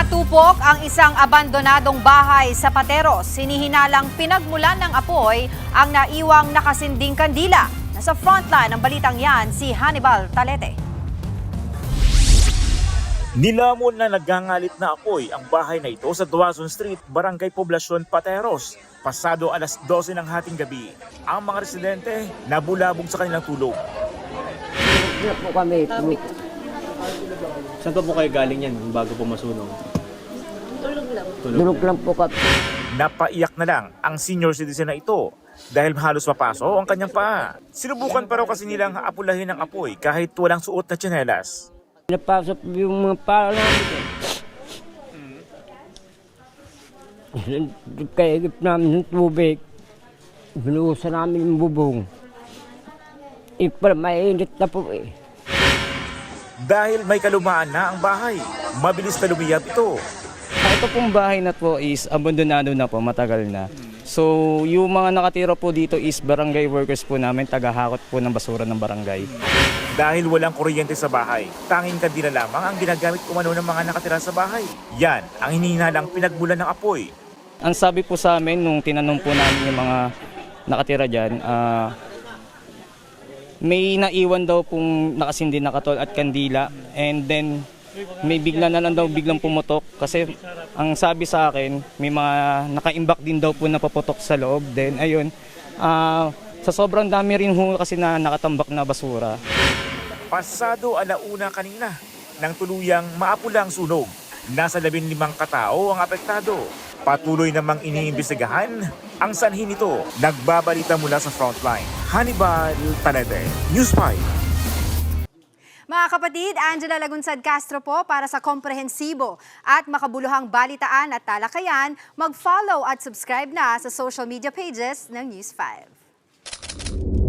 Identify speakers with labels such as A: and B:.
A: Natupok ang isang abandonadong bahay sa Pateros. Sinihinalang pinagmulan ng apoy ang naiwang nakasinding kandila. Nasa frontline ng balitang yan si Hannibal Talete.
B: Nilamon na nagangalit na apoy ang bahay na ito sa Duazon Street, Barangay Poblacion, Pateros. Pasado alas 12 ng hating gabi, ang mga residente nabulabog sa kanilang tulog.
C: Tulog po kami.
D: Saan pa po kayo galing yan bago po masunog?
C: Tulog lang po kami.
B: Napaiyak na lang ang senior citizen na ito dahil halos mapaso ang kanyang paa. Sinubukan pa raw kasi nilang apulahin ang apoy kahit walang suot na tsinelas.
C: Napasok yung mga paa namin. Kaya igip namin ng tubig. Binuhusan namin yung bubong. Mainit na po eh.
B: Dahil may kalumaan na ang bahay, mabilis na lumiyab ito.
D: Ito pong bahay na po is abandonado na po, matagal na. So yung mga nakatira po dito is barangay workers po namin, tagahakot po ng basura ng barangay.
B: Dahil walang kuryente sa bahay, tanging kandila lamang ang ginagamit umano ng mga nakatira sa bahay. Yan ang hinihinalang pinagmulan ng apoy.
D: Ang sabi po sa amin nung tinanong po namin yung mga nakatira dyan, may naiwan daw pong nakasindi na katol at kandila, and then may bigla na lang daw biglang pumutok kasi ang sabi sa akin may mga nakaimbak din daw po na paputok sa loob. Then ayun, sa sobrang dami rin ho kasi na nakatambak na basura.
B: Pasado alauna kanina nang tuluyang maapula ang sunog. Nasa 15 katao ang apektado. Patuloy namang iniimbestigahan ang sanhi nito. Nagbabalita mula sa frontline. Hannibal Talete, News 5.
A: Mga kapatid, Angela Lagunsad Castro po para sa komprehensibo at makabuluhang balitaan at talakayan. Mag-follow at subscribe na sa social media pages ng News 5.